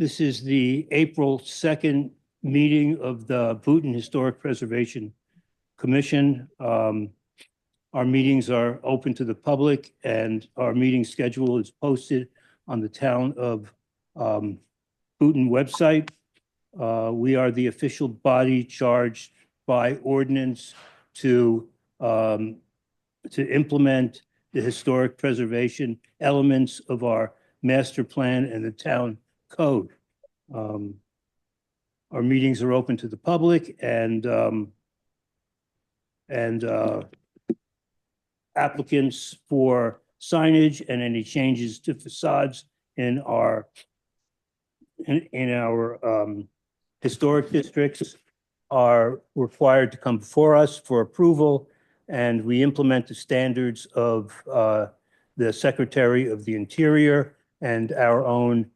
This is the April 2nd meeting of the Boonton Historic Preservation Commission. Our meetings are open to the public and our meeting schedule is posted on the town of Boonton website. We are the official body charged by ordinance to implement the historic preservation elements of our master plan and the town code. Our meetings are open to the public and applicants for signage and any changes to facades in our historic districts are required to come before us for approval, and we implement the standards of the Secretary of the Interior and our own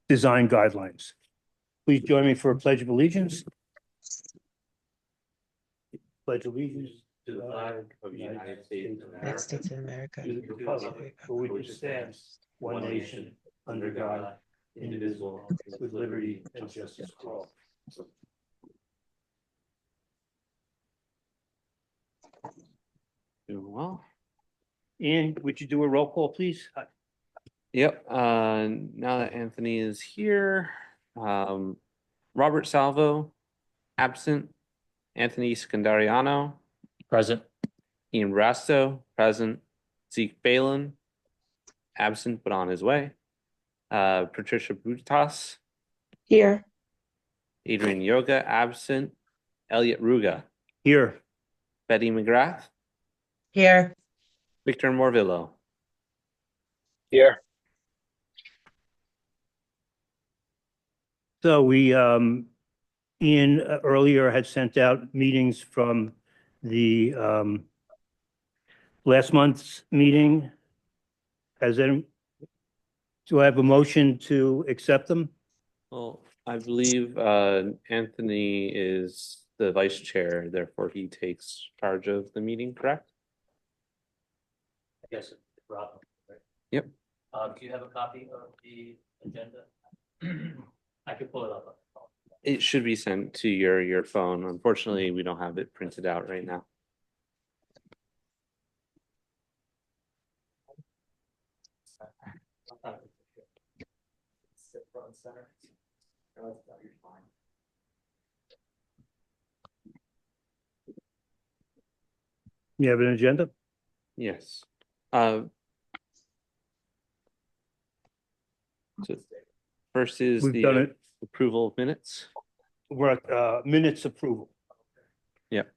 design guidelines. Please join me for a pledge of allegiance. Pledge allegiance to the flag of the United States of America, to the republic for which it stands, one nation, under God, indivisible, with liberty and justice for all. Doing well. Ian, would you do a roll call, please? Yep. Now that Anthony is here, Robert Salvo, absent. Anthony Scandariano, present. Ian Rasto, present. Zeke Balin, absent but on his way. Patricia Brutas, Here. Adrian Yoga, absent. Elliot Ruga, Here. Betty McGrath, Here. Victor Morvillo. Here. So we, Ian earlier had sent out meetings from the last month's meeting. Do I have a motion to accept them? Well, I believe Anthony is the vice chair, therefore he takes charge of the meeting, correct? I guess it's Rob. Right? Yep. Do you have a copy of the agenda? I could pull it up. It should be sent to your phone. Unfortunately, we don't have it printed out right now. You have an agenda? Yes. So first is We've the done it. approval of minutes. We're at minutes approval. Yep.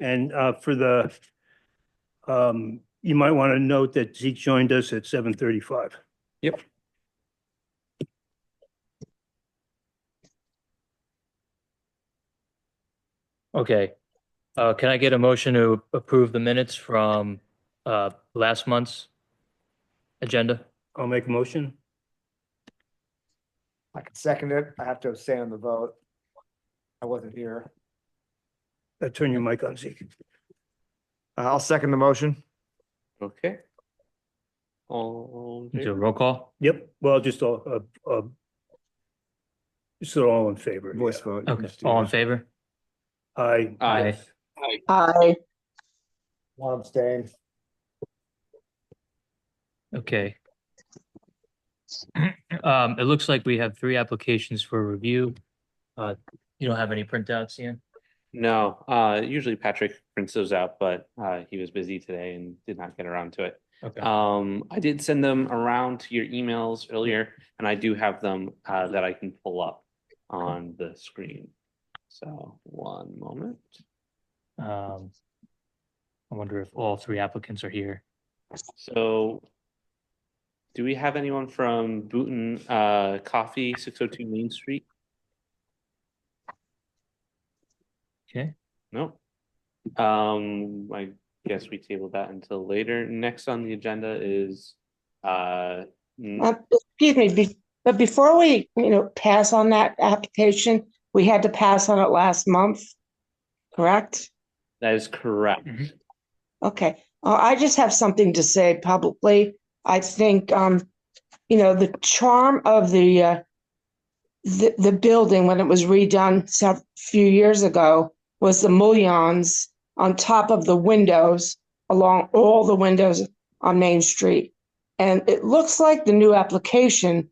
And for the, you might want to note that Zeke joined us at 7:35. Yep. Okay. Can I get a motion to approve the minutes from last month's agenda? I'll make a motion. I can second it. I have to abstain on the vote. I wasn't here. Turn your mic on, Zeke. I'll second the motion. Okay. All in Do a favor? roll call? Yep, well, just all in favor. Voice yeah. vote. Okay. All in favor? Aye. Aye. Aye. One abstain. Okay. It looks like we have 3 applications for review. You don't have any printouts, Ian? No, usually Patrick prints those out, but he was busy today and did not get around to it. Okay. I did send them around to your emails earlier, and I do have them that I can pull up on the screen. So one moment. I wonder if all 3 applicants are here. So do we have anyone from Boonton Coffee, 602 Main Street? Okay. No. I guess we tabled that until later. Next on the agenda is Excuse me, but before we, pass on that application, we had to pass on it last month, correct? that is correct. Mhm. Okay, I just have something to say publicly. I think, the charm of the building when it was redone few years ago was the mullions on top of the windows, along all the windows on Main Street. And it looks like the new application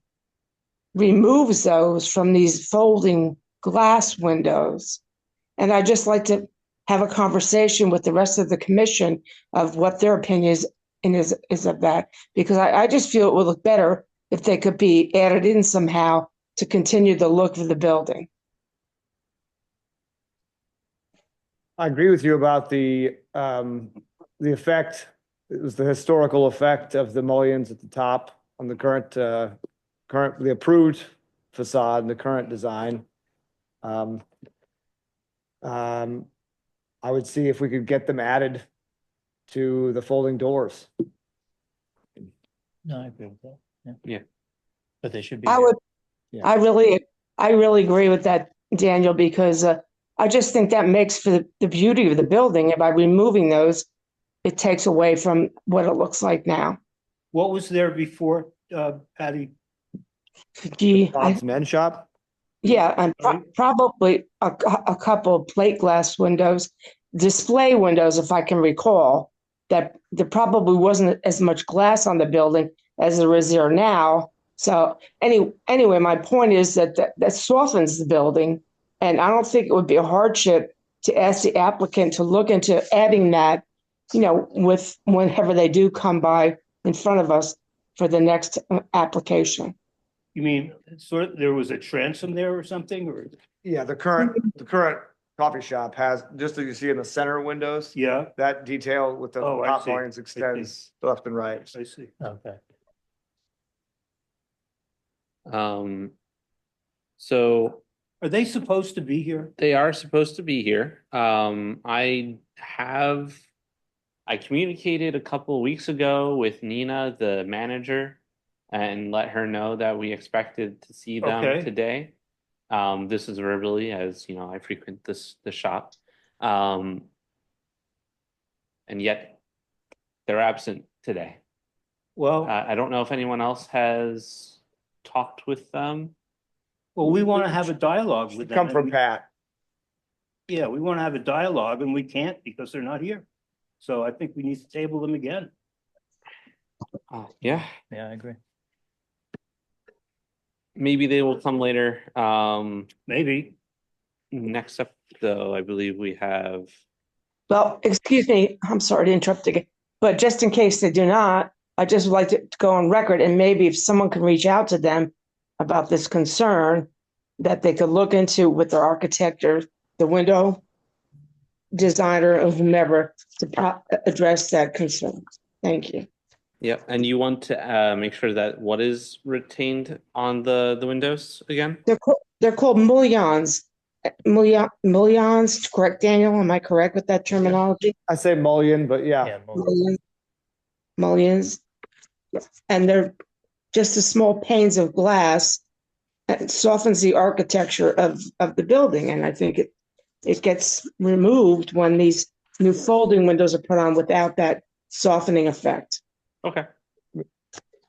removes those from these folding glass windows. And I'd just like to have a conversation with the rest of the commission of what their opinion is of that, because I just feel it would look better if they could be added in somehow to continue the look of the building. I agree with you about the effect. It was the historical effect of the mullions at the top on the the approved facade and the current design. I would see if we could get them added to the folding doors. No, I agree with that. Yeah. But they should be. I there. would, Yeah. I really agree with that, Daniel, because I just think that makes for the beauty of the building. And by removing those, it takes away from what it looks like now. What was there before, Patty? Gee, Bob's Men's Shop? yeah, and probably a couple of plate glass windows, display windows, if I can recall, that there probably wasn't as much glass on the building as there is there now. So anyway, my point is that softens the building, and I don't think it would be a hardship to ask the applicant to look into adding that, with whenever they do come by in front of us for the next application. You mean, there was a transom there or something, or, Yeah, the current coffee shop has, just as you see in the center windows, yeah, that detail with the Oh, I top see. mullions extends left and right. I see. Okay. So Are they supposed to be here? they are supposed to be here. I communicated a couple of weeks ago with Nina, the manager, and let her know that we expected to see them Okay. today. This is verbally, as you know, I frequent the shop. And yet they're absent today. Well, I don't know if anyone else has talked with them. we want to have a dialogue with them. Come from Pat. Yeah, we want to have a dialogue and we can't because they're not here. So I think we need to table them again. Yeah, Yeah, I agree. maybe they will come later. Maybe. Next up, though, I believe we have. Well, excuse me, I'm sorry to interrupt again, but just in case they do not, I just would like to go on record, and maybe if someone can reach out to them about this concern, that they could look into with their architect or the window designer or whomever to address that concern. Thank you. Yep, and you want to make sure that what is retained on the windows again? They're called mullions. Mullions, correct, Daniel? Am I correct with that terminology? I say mullion, but yeah. Yeah, mullions. Mullions. And they're just the small panes of glass. It softens the architecture of the building, and I think it gets removed when these new folding windows are put on without that softening effect. Okay.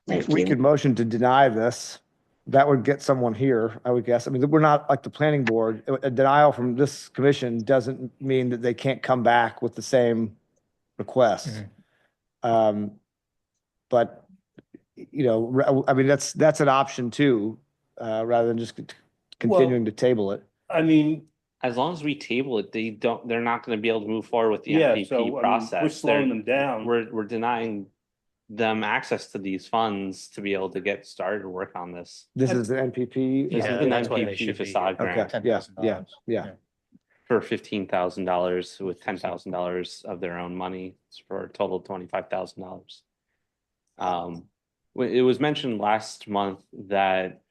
Thank We you. could motion to deny this. That would get someone here, I would guess. I mean, we're not like the planning board. A denial from this commission doesn't mean that they can't come back with the same request. But, I mean, that's an option too, rather than just continuing to table it. I mean, As long as we table it, they're not going to be able to move forward with the yeah, MPP so I mean, process. we're slowing They're- them down. We're denying them access to these funds to be able to get started to work on this. This is an NPP. This Yeah, is an that's why they MPP should be facade here. grant. Okay, yeah, $10,000. yeah. For $15,000 with $10,000 of their own money for a total of $25,000. It was mentioned last month that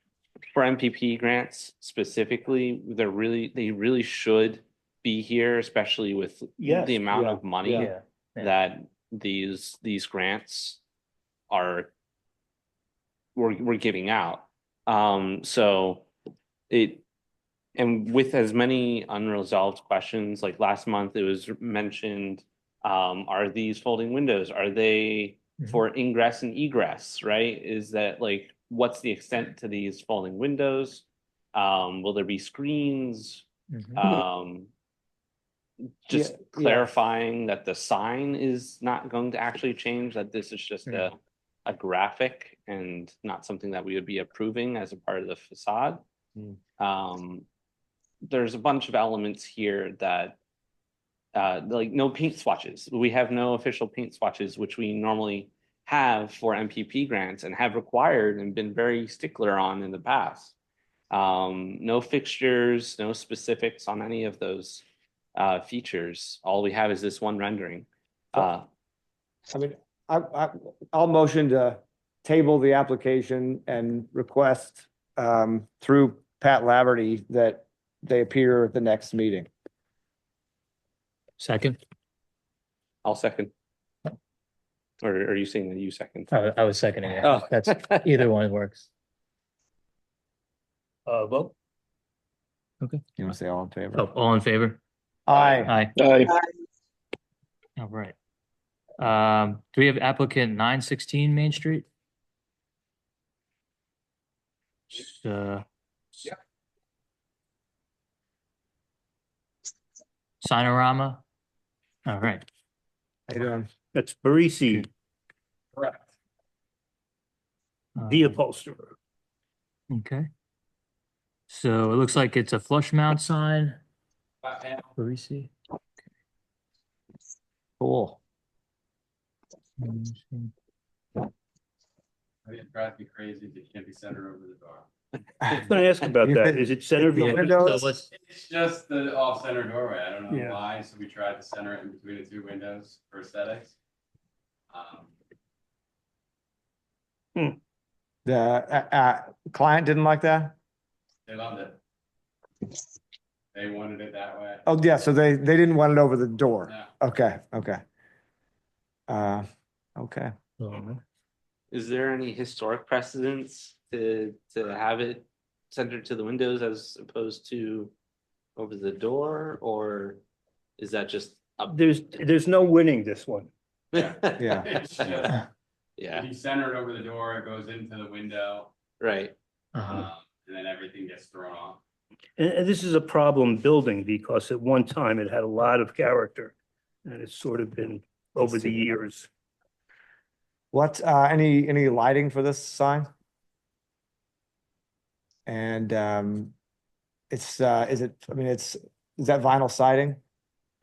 for MPP grants specifically, they really should be here, especially with Yes, the amount yeah, of money Yeah. that these grants we're giving out. So and with as many unresolved questions, like last month, it was mentioned Are these folding windows? Are they for ingress and egress, right? Is that like, what's the extent to these folding windows? Will there be screens? Um, just Yeah. clarifying that the sign is not going to actually change, that this is just a graphic and not something that we would be approving as a part of the facade. There's a bunch of elements here that like no paint swatches. We have no official paint swatches, which we normally have for MPP grants and have required and been very stickler on in the past. No fixtures, no specifics on any of those features. All we have is this one rendering. I mean, I'll motion to table the application and request through Pat Laverty that they appear at the next meeting. Second? I'll second. Or are you saying that you second? I was seconding it. Oh. That's, either one works. Vote? You want to say all in favor? Oh, all in favor? Aye. Aye. All right. Do we have applicant 916 Main Street? Sinorama? All right. How you doing? That's Parisi, Correct. the upholsterer. Okay. So it looks like it's a flush mount sign. Parisi. Cool. It drives me crazy that you can't be centered over the door. I was gonna ask about that. Is it centered? Yeah. between- Windows. So what's, It's just the off-center doorway. I don't know Yeah. why, so we tried to center it in between the two windows for aesthetics. The client didn't like that? They loved it. They wanted it that way. Oh, yeah, so they didn't want it over the door. No. Okay. Okay. Is there any historic precedence to have it centered to the windows as opposed to over the door, or is that just up? There's no winning this one. Yeah. It's just, Yeah, if you center it over the door, it goes into the window, right. and then everything gets thrown off. And this is a problem building because at one time it had a lot of character and it's sort of been over the years. What, any lighting for this sign? And, is that vinyl siding?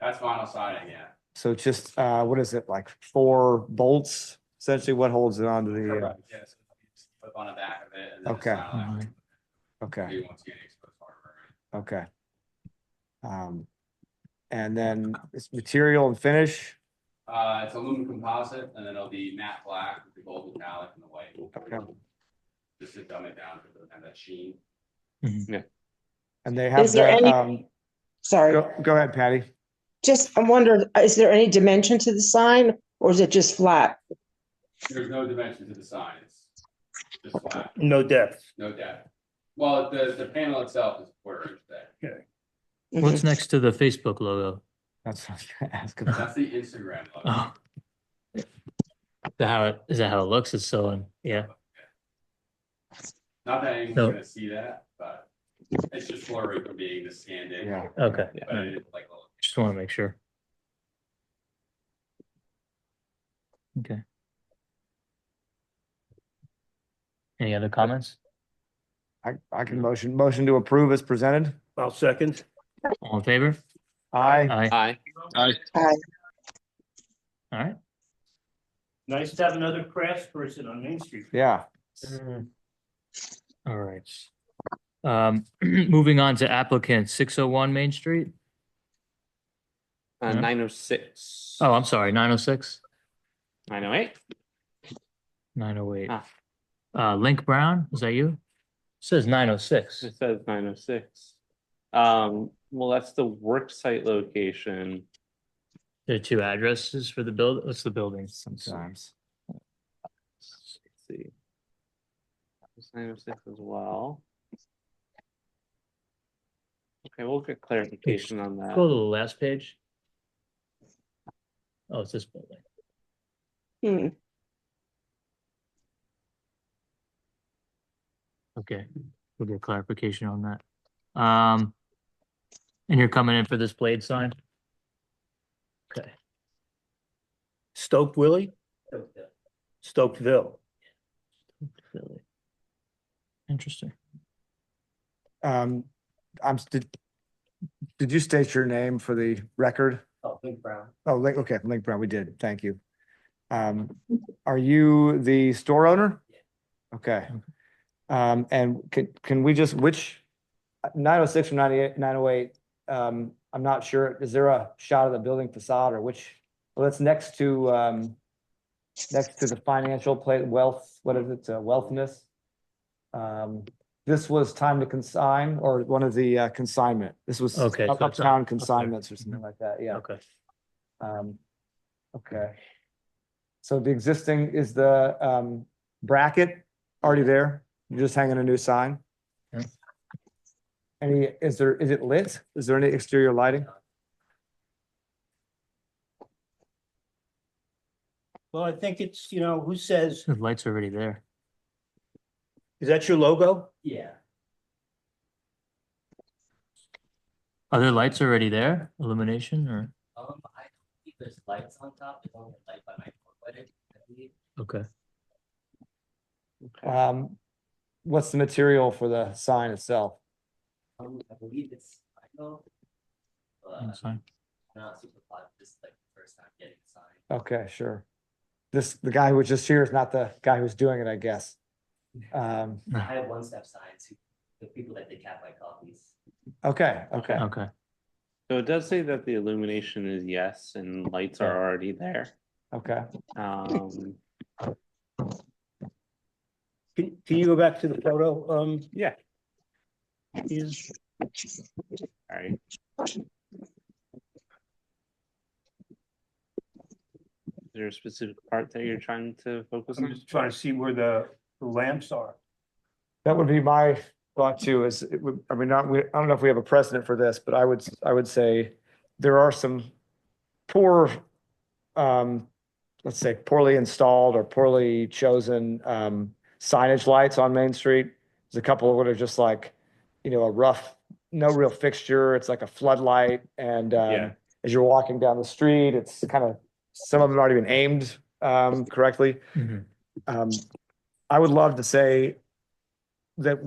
That's vinyl siding, yeah. So it's just, what is it, like 4 bolts? Essentially what holds it onto the, Correct. Yeah, so you just flip on the back of it and then it's Okay. not like, okay, you won't see any exposed hardware. okay. And then it's material and finish. It's aluminum composite, and then it'll be matte black with the gold metallic and the white. Okay. Just to dumb it down, to have that sheen. And they have Is there the, any- Sorry, go ahead, Patty. just, I'm wondering, is there any dimension to the sign or is it just flat? There's no dimension to the sign, it's just flat, No depth. no depth. Well, the panel itself is 1/4 inch thick. what's next to the Facebook logo? That's what I was gonna ask about. That's the Instagram logo. Oh. Is that how it looks? It's so, yeah. Not that anyone's No. gonna see that, but it's just blurry from being the scanned in. Yeah. Okay. But it is like a little. Just want to make sure. Okay. Any other comments? I can motion to approve as presented. I'll second. All in favor? Aye. Aye. Aye. All right. Nice to have another crafts person on Main Street. Yeah. All right. Moving on to applicant 601 Main Street. Yeah. 906. Oh, I'm sorry, 906, 908. 908. Ah. Link Brown, is that you? It says 906. It says 906. Well, that's the work site location. There are 2 addresses for the build. What's the building? Sometimes. Let's see. It's 906 as well. Okay, we'll get clarification on that. Go to the last page. Oh, it's this building. Hmm. Okay, we'll get clarification on that. And you're coming in for this blade sign? Okay, Stoke Willie, Stokeville. Philly. Interesting. Did you state your name for the record? Oh, Big Brown. Oh, okay, Link Brown, we did. Thank you. Are you the store owner? Okay. And can we just, which 906 or 98, 908, I'm not sure. Is there a shot of the building facade or which? Well, that's next to the financial plate, wealth, what is it, wealthness? This was time to consign or one of the consignment. This was Okay, so it's uptown okay. consignments or something like that, yeah. Okay. Okay. So the existing is the bracket already there? You're just hanging a new sign? Yeah. Is it lit? Is there any exterior lighting? Well, I think it's, who says, The lights are already there. is that your logo? Yeah. Are there lights already there? Illumination or? I don't think there's lights on top. There's only a light by my wedding, I believe. Okay. What's the material for the sign itself? I believe it's vinyl. But That's fine. I'm not super positive. This is like the first time getting a sign. Okay, sure. The guy who was just here is not the guy who's doing it, I guess. I have one-step signs, the people that did cat white copies. Okay. Okay. So it does say that the illumination is yes, and lights are already there. Okay. Can you go back to the photo? Yeah. Ian? All right. Is there a specific part that you're trying to focus I'm on? just trying to see where the lamps are. That would be my thought too, is it would, I mean, I don't know if we have a precedent for this, but I would say there are some poor, let's say poorly installed or poorly chosen, signage lights on Main Street. There's a couple that are just like, a rough, no real fixture. It's like a floodlight. And, Yeah. as you're walking down the street, it's kind of, some of them aren't even aimed, correctly. Mhm. I would love to say that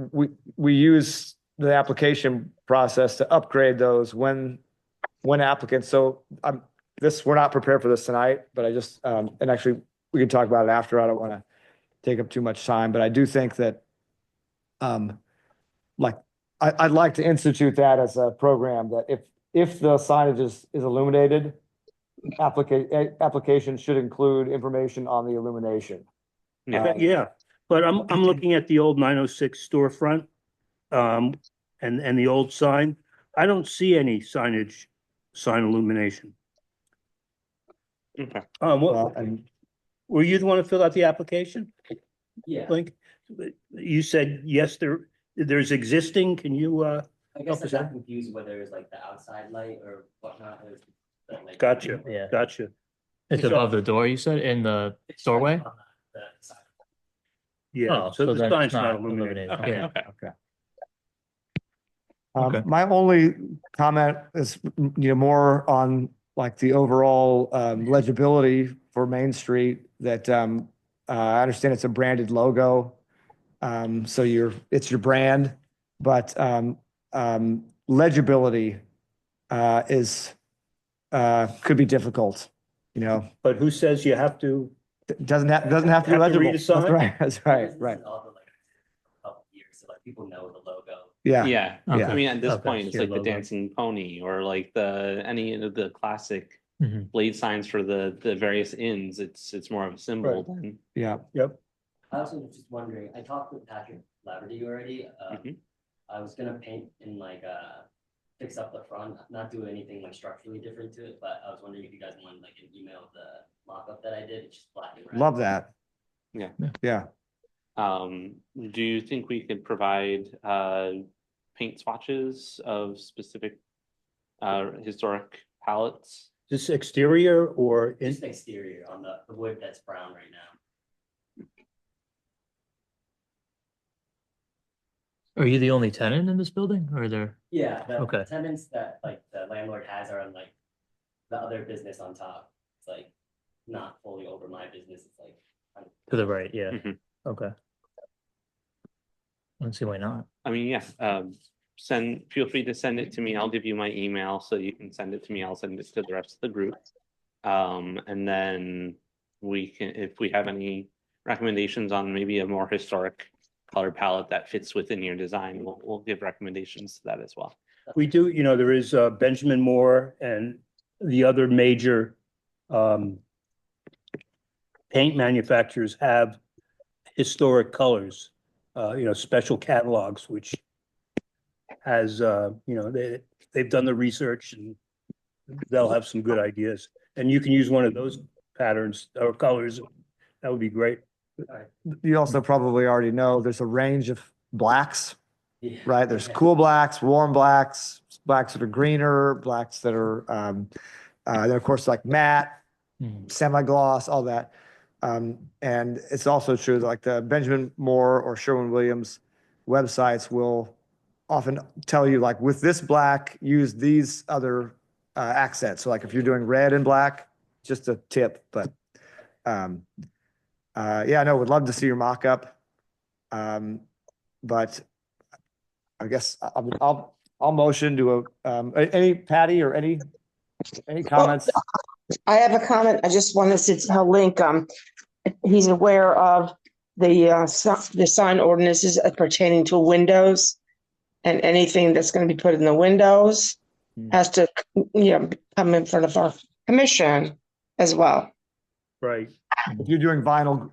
we use the application process to upgrade those when applicants, so we're not prepared for this tonight, but I just, and actually we can talk about it after. I don't want to take up too much time, but I do think that, I'd like to institute that as a program that if the signage is illuminated, application should include information on the illumination. Yeah. Yeah, but I'm looking at the old 906 storefront, and the old sign. I don't see any sign illumination. Okay. Were you the one to fill out the application, Yeah, Blink? You said, yes, there's existing, can you, I guess I us got out? confused whether it's like the outside light or whatnot. It was like- Gotcha. Yeah. Gotcha. It's So- above the door, you said, in the It's doorway? on the side. Yeah, Oh, so the then sign's it's not illuminated. Okay. Yeah. Okay. Okay. My only comment is, more on like the overall legibility for Main Street that I understand it's a branded logo. So it's your brand, but legibility is could be difficult, But who says you have to? doesn't have to be Have to legible. read a sign? That's right. That's right. This Right. is also like a couple years, so like people know the logo. Yeah. Yeah. Okay. I mean, at this Okay. point, it's Your like the logo. dancing pony or like any of the classic Mhm. blade signs for the various inns. It's more of a symbol than. Yeah. Yep. I also was just wondering, I talked with Patrick Laverty already. Mhm. I was gonna paint and like fix up the front, not do anything like structurally different to it, but I was wondering if you guys wanted like an email of the mock-up that I did. It's just black and red. Love that. Yeah. Yeah. Do you think we could provide paint swatches of specific historic palettes? This exterior or in, Just exterior on the wood that's brown right now. Are you the only tenant in this building or are there? Yeah, the Okay. tenants that like the landlord has are on like the other business on top. It's like not fully over my business. It's like. To the right, yeah. Mhm. Okay. I don't see why not. I mean, yeah, feel free to send it to me. I'll give you my email so you can send it to me. I'll send it to the rest of the group. And then we can, if we have any recommendations on maybe a more historic color palette that fits within your design, we'll give recommendations to that as well. we do, you know, there is Benjamin Moore and the other major paint manufacturers have historic colors, you know, special catalogs, which has, you know, they've done the research and they'll have some good ideas. And you can use one of those patterns or colors. That would be great. You also probably already know there's a range of blacks, Yeah. right? There's cool blacks, warm blacks, blacks that are greener, blacks that are, then of course like matte, Mhm. semi-gloss, all that. And it's also true that like the Benjamin Moore or Sherwin-Williams websites will often tell you like with this black, use these other accents. So like if you're doing red and black, just a tip, but yeah, no, would love to see your mock-up. But I guess I'll motion to any Patty or any comments? I have a comment. I just wanted to tell Link, he's aware of the sign ordinances pertaining to windows. And anything that's going to be put in the windows has to, you know, come in front of our commission as well. Right. You're doing vinyl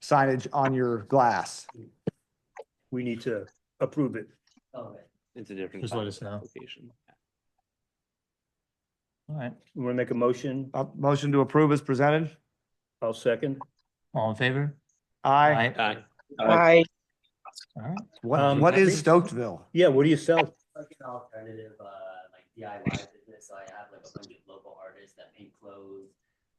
signage on your glass. We need to approve it. Okay. It's a different. Just type let of us know. application. All right. You want to make a motion? Motion to approve is presented. I'll second. All in favor? Aye. Aye. I, All right. What is Stokesville? Yeah, what do you sell? Like an alternative, like DIY business. So I have like a bunch of local artists that paint clothes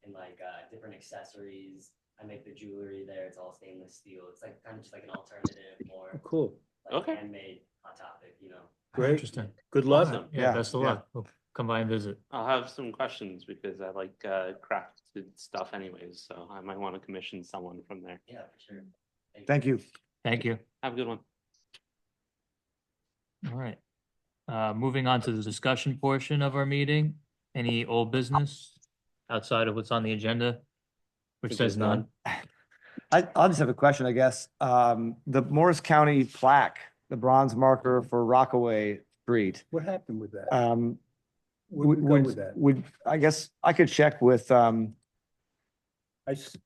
and like different accessories. I make the jewelry there. It's all stainless steel. It's like kind of just like an alternative, more Cool. like Okay. handmade hot topic, you know. Great. Interesting. Good luck. Awesome. Yeah, Yeah, best of yeah. luck. We'll come by and visit. I'll have some questions because I like crafted stuff anyways, so I might want to commission someone from there. Yeah, for sure. Thank you. Thank you. Have a good one. All right. Moving on to the discussion portion of our meeting. Any old business outside of what's on the agenda? Which Think says there's none. none. I'll just have a question, I guess. The Morris County plaque, the bronze marker for Rockaway Street. What happened with that? Would, Where'd we go with that? would, I guess I could check with,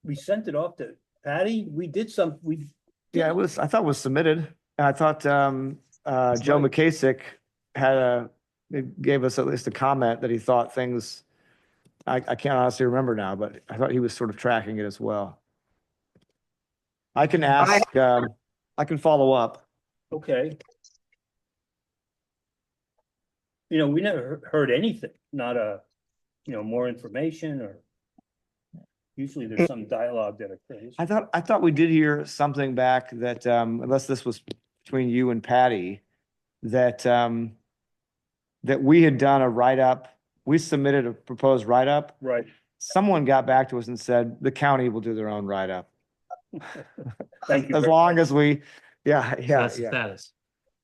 We sent it off to Patty. We did some, yeah, it was, I thought it was submitted. And I thought, Joe right. McKasick gave us at least a comment that he thought things, I can't honestly remember now, but I thought he was sort of tracking it as well. I can ask, I can follow up. Okay. You know, we never heard anything, not you know, more information or usually there's some dialogue that occurs. I thought we did hear something back that, unless this was between you and Patty, that, that we had done a write-up, we submitted a proposed write-up. Right. Someone got back to us and said, the county will do their own write-up. Thank you. As long as we, yeah, So yeah, that's the yeah. status.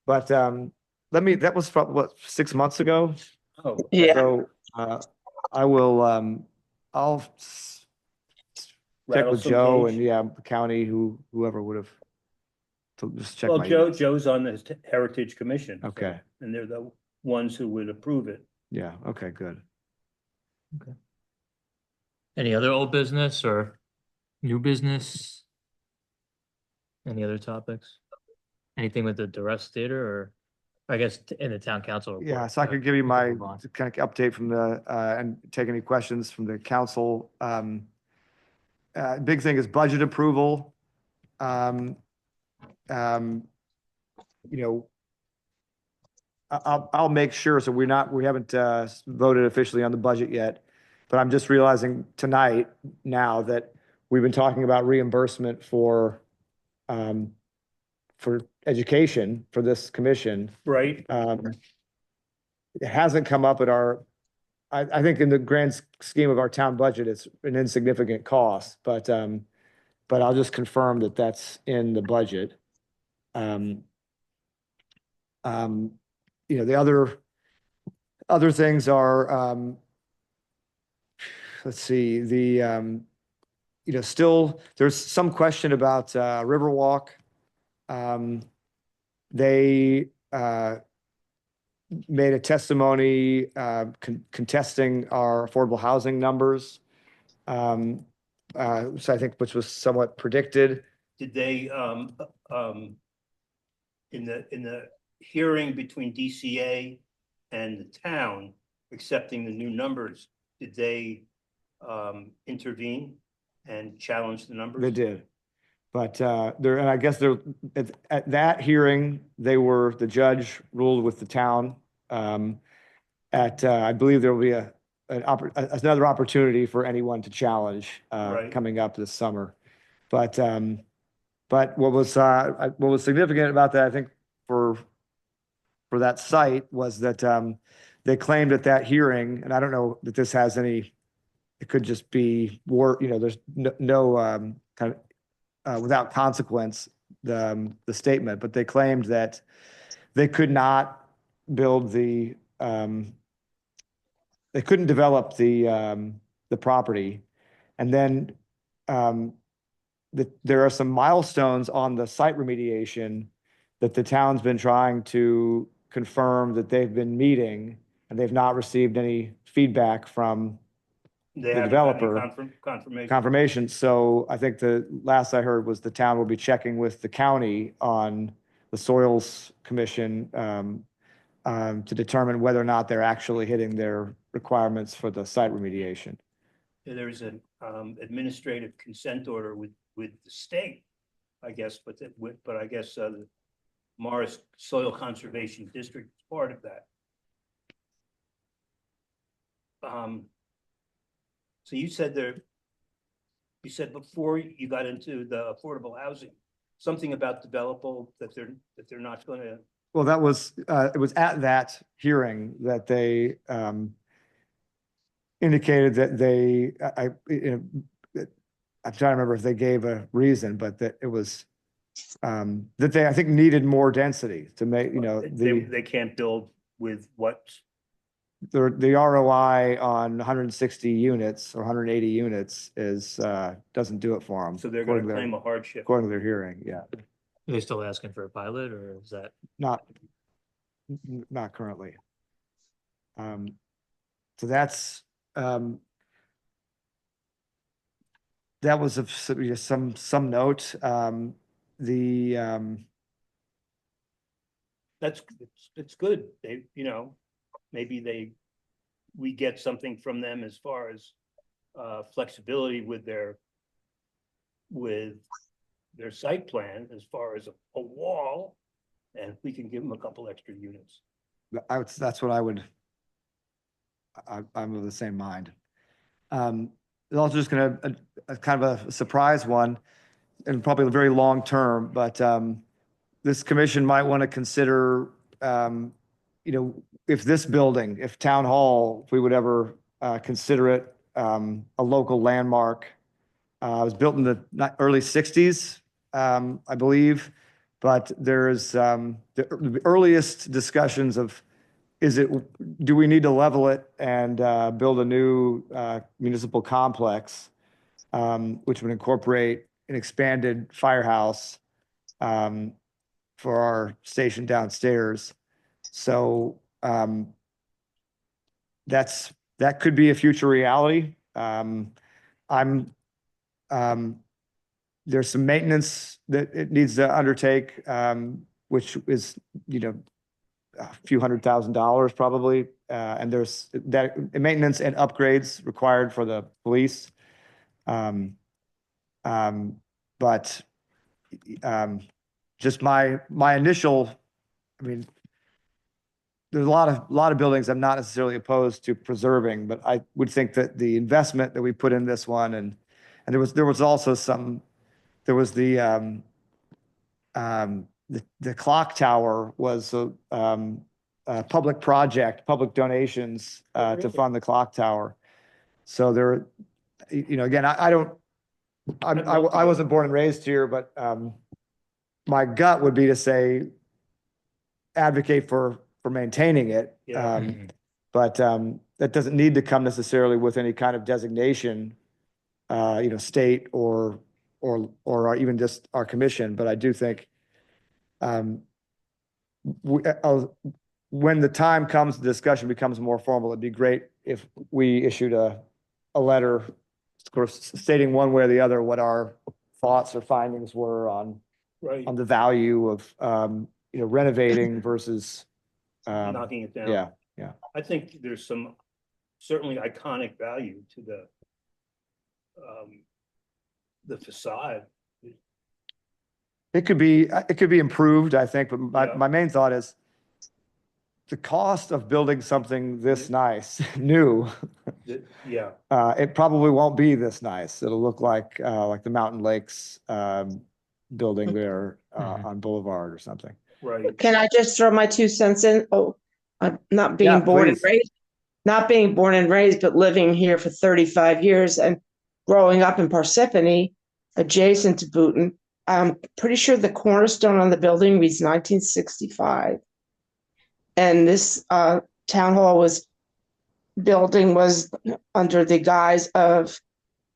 But, that was probably, what, 6 months ago? Oh, yeah, So, I will, I'll check rattle with some Joe cage. and, yeah, the county, whoever would have, to just check Well, my emails. Joe's on the Heritage Commission. so- Okay. And they're the ones who would approve it. Yeah, okay, good. Any other old business or new business? Any other topics? Anything with the Duress Theater or I guess in the town council? report? Yeah, so I could give you we can my move on. kind of update from the, and take any questions from the council. Big thing is budget approval. You know, I'll make sure, so we haven't voted officially on the budget yet. But I'm just realizing tonight now that we've been talking about reimbursement for education for this commission. Right? It hasn't come up at I think in the grand scheme of our town budget, it's an insignificant cost, but I'll just confirm that that's in the budget. Um, the other things are, let's see, still, there's some question about, Riverwalk. They, made a testimony, contesting our affordable housing numbers. So I think, which was somewhat predicted. Did they, in the hearing between DCA and the town accepting the new numbers, did they intervene and challenge the numbers? They did. But and I guess at that hearing, the judge ruled with the town. I believe there will be another opportunity for anyone to challenge Right. coming up this summer. But what was significant about that, I think, for that site was that they claimed at that hearing, and I don't know that this has any, it could just be there's no kind of without consequence, the statement, but they claimed that they could not build they couldn't develop the property. And then there are some milestones on the site remediation that the town's been trying to confirm that they've been meeting, and they've not received any feedback from They the haven't got any developer. confirmation. Confirmation. So I think the last I heard was the town will be checking with the county on the Soils Commission to determine whether or not they're actually hitting their requirements for the site remediation. There's an administrative consent order with the state, I guess, but I guess the Morris Soil Conservation District is part of that. So you said before you got into the affordable housing, something about developable that they're not going to. Well, that was, it was at that hearing that they indicated that I'm trying to remember if they gave a reason, but that it was, that they, I think, needed more density to make, They can't build with what? The ROI on 160 units or 180 units doesn't do it for them. So they're going to claim a hardship. According to their hearing, yeah. Are they still asking for a pilot, or is that? Not currently. So that's, that was some note. It's good. They, maybe we get something from them as far as flexibility with their site plan, as far as a wall, and we can give them a couple extra units. That's what I would, I'm of the same mind. It's also just gonna, a kind of a surprise one, and probably very long term, but this commission might want to consider, if this building, if Town Hall, if we would ever consider it a local landmark. It was built in the early 60s, I believe, but there's the earliest discussions of, do we need to level it and build a new municipal complex, which would incorporate an expanded firehouse for our station downstairs. So that could be a future reality. There's some maintenance that it needs to undertake, which is, a few $100,000 probably. And there's that maintenance and upgrades required for the police. But just my initial, there's a lot of buildings I'm not necessarily opposed to preserving, but I would think that the investment that we put in this one and there was also there was the clock tower was a public project, public donations to fund the clock tower. So there, again, I wasn't born and raised here, but my gut would be to say advocate for maintaining it. Yeah. But that doesn't need to come necessarily with any kind of designation, state or even just our commission. But I do think when the time comes, the discussion becomes more formal, it'd be great if we issued a letter, of course, stating one way or the other what our thoughts or findings were on Right. the value of renovating versus Knocking it down. yeah. I think there's some certainly iconic value to the facade. It could be improved, I think, but Yeah. my main thought is the cost of building something this nice, new, Yeah, it probably won't be this nice. It'll look like the Mountain Lakes building there on Boulevard or something. right. Can I just throw my 2 cents in? Oh, I'm not being Yeah, born and please. raised, not being born and raised, but living here for 35 years and growing up in Parsippany, adjacent to Boonton. I'm pretty sure the cornerstone on the building reads 1965. And this town hall building was under the guise of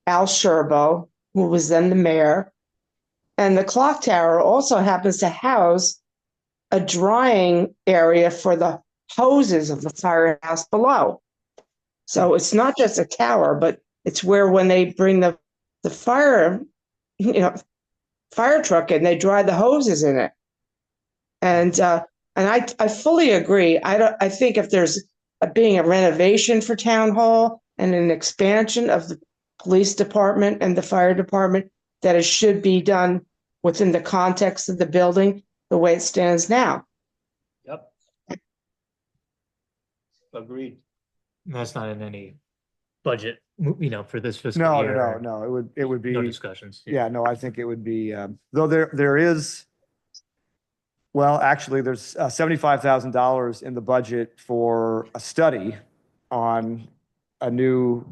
Al Sherbo, who was then the mayor. And the clock tower also happens to house a drying area for the hoses of the firehouse below. So it's not just a tower, but it's where when they bring the fire, fire truck in, they dry the hoses in it. And I fully agree. I think if there's being a renovation for town hall and an expansion of the police department and the fire department, that it should be done within the context of the building the way it stands now. Yep. Agreed. That's not in any budget, for this fiscal No, year. no, it would be. No discussions. Yeah, no, I think it would be, though there is, well, actually, there's $75,000 in the budget for a study on the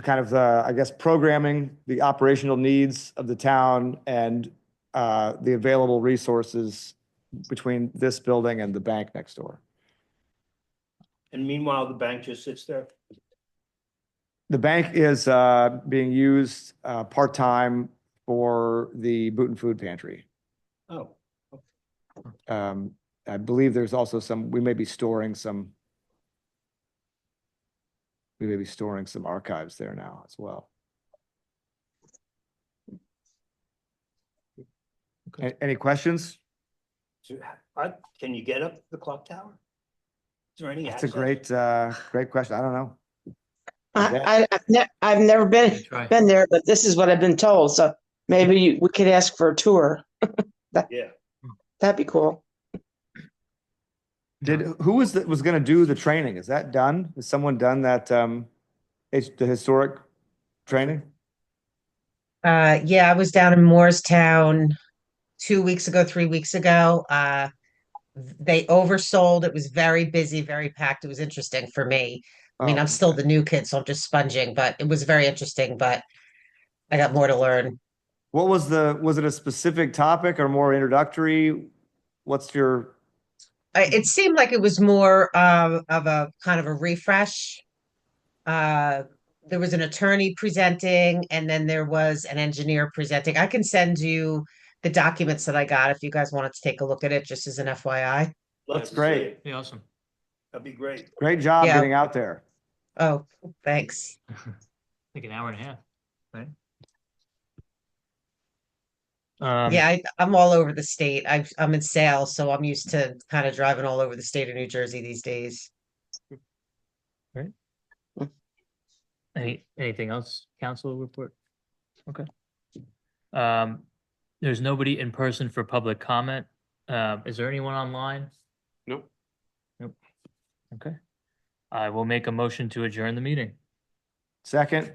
kind of I guess, programming the operational needs of the town and the available resources between this building and the bank next door. And meanwhile, the bank just sits there. The bank is being used part-time for the Boonton Food Pantry. Oh, I believe there's also we may be storing some archives there now as well. Okay. Any questions? so can you get up the clock tower? Is there any That's a access? great question. I don't know. I've never Try. been there, but this is what I've been told. So maybe we could ask for a tour. Yeah, That'd be cool. Who was going to do the training? Is that done? Has someone done that, the historic training? Yeah, I was down in Moorestown 2 weeks ago, 3 weeks ago. They oversold. It was very busy, very packed. It was interesting for me. I mean, Oh, I'm still the new kid, so I'm just sponging, but it was very interesting, but I got more to learn. What was it a specific topic or more introductory? What's your, It seemed like it was more of a kind of a refresh. There was an attorney presenting, and then there was an engineer presenting. I can send you the documents that I got if you guys wanted to take a look at it, just as an FYI. love That's to see great. it. Yeah, awesome. That'd be great. great job Yeah. getting out there. Oh, thanks. Like an hour and a half, right? Yeah, I'm all over the state. I'm in sales, so I'm used to kind of driving all over the state of New Jersey these days. Anything else, council report? Okay. There's nobody in person for public comment. Is there anyone online? Nope. Okay. I will make a motion to adjourn the meeting. Second.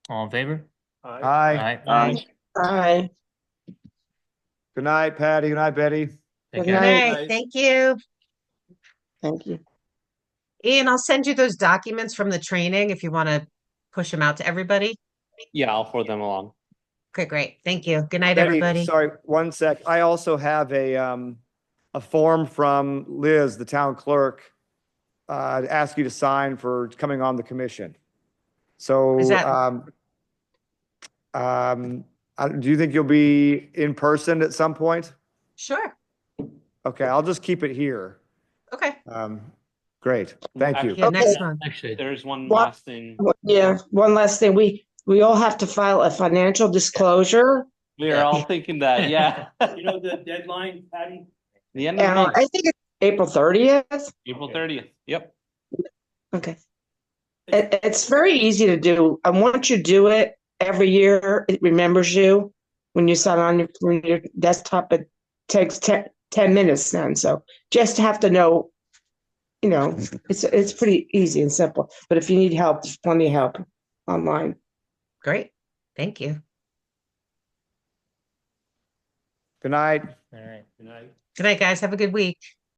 All in favor? Aye. Aye. Aye. Good night, Patty. Good night, Betty. Take Good care. night. Okay, thank you. Thank you. Ian, I'll send you those documents from the training if you want to push them out to everybody. Yeah, I'll forward them along. Okay, great. Thank you. Good night, Betty, everybody. sorry, one sec. I also have a form from Liz, the town clerk, to ask you to sign for coming on the commission. So, Is that- do you think you'll be in person at some point? Sure. Okay, I'll just keep it here. Okay. Great, thank you. Yeah, next Okay. month. Actually, There's one What? last thing. Yeah, one last thing. We all have to file a financial disclosure. We are all thinking that, yeah. You know the deadline, Patty? The end of the month, I think it's April 30th. April 30th. Yep. Okay. It's very easy to do. And once you do it every year, it remembers you. When you sign on your desktop, it takes 10 minutes then. So just have to know, it's pretty easy and simple. But if you need help, there's plenty of help online. Great. Thank you. Good night. all right. Good night. Good night, guys. Have a good week.